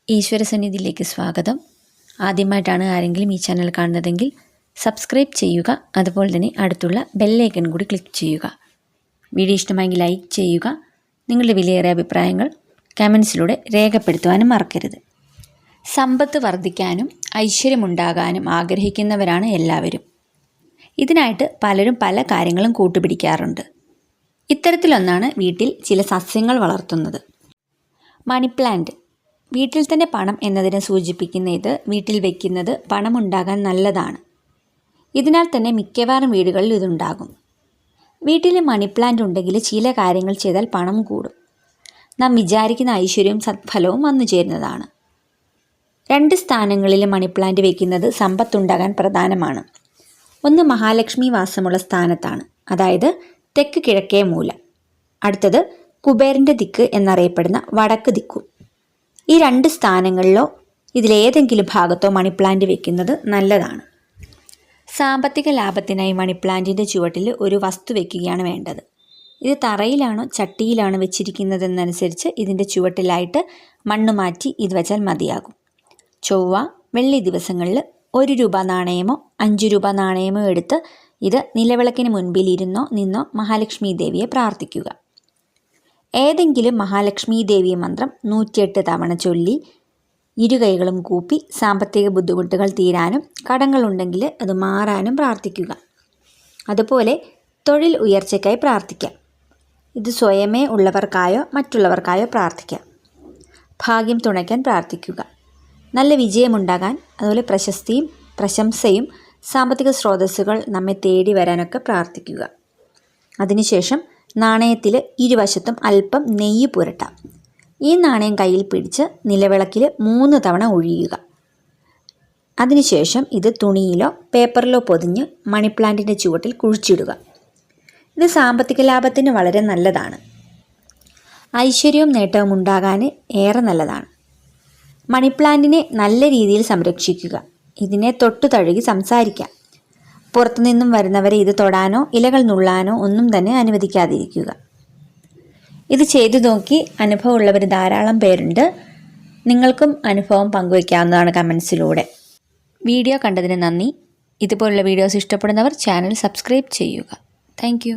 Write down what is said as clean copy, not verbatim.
ഈശ്വരസന്നിധിയിലേക്ക് സ്വാഗതം. ആദ്യമായിട്ടാണ് ആരെങ്കിലും ഈ ചാനൽ കാണുന്നതെങ്കിൽ സബ്സ്ക്രൈബ് ചെയ്യുക. അതുപോലെ തന്നെ അടുത്തുള്ള ബെല്ലൈക്കൺ കൂടി ക്ലിക്ക് ചെയ്യുക. വീഡിയോ ഇഷ്ടമായെങ്കിൽ ലൈക്ക് ചെയ്യുക. നിങ്ങളുടെ വിലയേറിയ അഭിപ്രായങ്ങൾ കമൻസിലൂടെ രേഖപ്പെടുത്തുവാനും മറക്കരുത്. സമ്പത്ത് വർദ്ധിക്കാനും ഐശ്വര്യമുണ്ടാകാനും ആഗ്രഹിക്കുന്നവരാണ് എല്ലാവരും. ഇതിനായിട്ട് പലരും പല കാര്യങ്ങളും കൂട്ടുപിടിക്കാറുണ്ട്. ഇത്തരത്തിലൊന്നാണ് വീട്ടിൽ ചില സസ്യങ്ങൾ വളർത്തുന്നത്. Money plant. വീട്ടിൽ തന്നെ പണം എന്നതിനെ സൂചിപ്പിക്കുന്ന ഇത് വീട്ടിൽ വയ്ക്കുന്നത് പണമുണ്ടാകാൻ നല്ലതാണ്. ഇതിനാൽ തന്നെ മിക്കവാറും വീടുകളിൽ ഇതുണ്ടാകും. വീട്ടിൽ മണി പ്ലാന്റ് ഉണ്ടെങ്കിൽ ചില കാര്യങ്ങൾ ചെയ്താൽ പണം കൂടും. നാം വിചാരിക്കുന്ന ഐശ്വര്യവും സത്ഫലവും വന്നു ചേരുന്നതാണ്. 2 സ്ഥാനങ്ങളിൽ മണി പ്ലാന്റ് വയ്ക്കുന്നത് സമ്പത്തുണ്ടാകാൻ പ്രധാനമാണ്. ഒന്ന് മഹാലക്ഷ്മി വാസമുള്ള സ്ഥാനത്താണ്, അതായത് തെക്ക് കിഴക്കേ മൂല. അടുത്തത് കുബേരൻ്റെ ദിക്ക് എന്നറിയപ്പെടുന്ന വടക്ക് ദിക്കും. ഈ 2 സ്ഥാനങ്ങളിലോ ഇതിലേതെങ്കിലും ഭാഗത്തോ മണി പ്ലാന്റ് വെക്കുന്നത് നല്ലതാണ്. സാമ്പത്തിക ലാഭത്തിനായി മണി പ്ലാന്റിൻ്റെ ചുവട്ടിൽ ഒരു വസ്തു വയ്ക്കുകയാണ് വേണ്ടത്. ഇത് തറയിലാണോ ചട്ടിയിലാണോ വെച്ചിരിക്കുന്നതെന്നനുസരിച്ച് ഇതിൻ്റെ ചുവട്ടിലായിട്ട് മണ്ണ് മാറ്റി ഇത് വെച്ചാൽ മതിയാകും. ചൊവ്വ, വെള്ളി ദിവസങ്ങളിൽ 1 രൂപ നാണയമോ 5 രൂപ നാണയമോ എടുത്ത് ഇത് നിലവിളക്കിന് മുൻപിൽ ഇരുന്നോ നിന്നോ മഹാലക്ഷ്മി ദേവിയെ പ്രാർത്ഥിക്കുക. ഏതെങ്കിലും മഹാലക്ഷ്മി ദേവി മന്ത്രം 108 തവണ ചൊല്ലി ഇരുകൈകളും കൂപ്പി സാമ്പത്തിക ബുദ്ധിമുട്ടുകൾ തീരാനും കടങ്ങളുണ്ടെങ്കിൽ അത് മാറാനും പ്രാർത്ഥിക്കുക. അതുപോലെ തൊഴിൽ ഉയർച്ചയ്ക്കായി പ്രാർത്ഥിക്കാം. ഇത് സ്വയമേ ഉള്ളവർക്കായോ മറ്റുള്ളവർക്കായോ പ്രാർത്ഥിക്കാം. ഭാഗ്യം തുണയ്ക്കാൻ പ്രാർത്ഥിക്കുക. നല്ല വിജയമുണ്ടാകാൻ, അതുപോലെ പ്രശസ്തിയും പ്രശംസയും സാമ്പത്തിക സ്രോതസ്സുകൾ നമ്മെ തേടി വരാനൊക്കെ പ്രാർത്ഥിക്കുക. അതിനുശേഷം നാണയത്തിൽ ഇരുവശത്തും അല്പം നെയ്യ് പുരട്ടാം. ഈ നാണയം കയ്യിൽ പിടിച്ച് നിലവിളക്കിൽ 3 തവണ ഒഴിയുക. അതിനുശേഷം ഇത് തുണിയിലോ പേപ്പറിലോ പൊതിഞ്ഞ് മണി പ്ലാന്റിൻ്റെ ചുവട്ടിൽ കുഴിച്ചിടുക. ഇത് സാമ്പത്തിക ലാഭത്തിന് വളരെ നല്ലതാണ്. ഐശ്വര്യവും നേട്ടവും ഉണ്ടാകാൻ ഏറെ നല്ലതാണ്. മണി പ്ലാന്റിനെ നല്ല രീതിയിൽ സംരക്ഷിക്കുക. ഇതിനെ തൊട്ടു തഴുകി സംസാരിക്കാം. പുറത്തുനിന്നും വരുന്നവരെ ഇത് തൊടാനോ ഇലകൾ നുള്ളാനോ ഒന്നും തന്നെ അനുവദിക്കാതിരിക്കുക. ഇത് ചെയ്തു നോക്കി അനുഭവമുള്ളവർ ധാരാളം പേരുണ്ട്. നിങ്ങൾക്കും അനുഭവം പങ്കുവയ്ക്കാവുന്നതാണ് കമൻസിലൂടെ. വീഡിയോ കണ്ടതിന് നന്ദി. ഇതുപോലുള്ള വീഡിയോസ് ഇഷ്ടപ്പെടുന്നവർ ചാനൽ സബ്സ്ക്രൈബ് ചെയ്യുക. താങ്ക്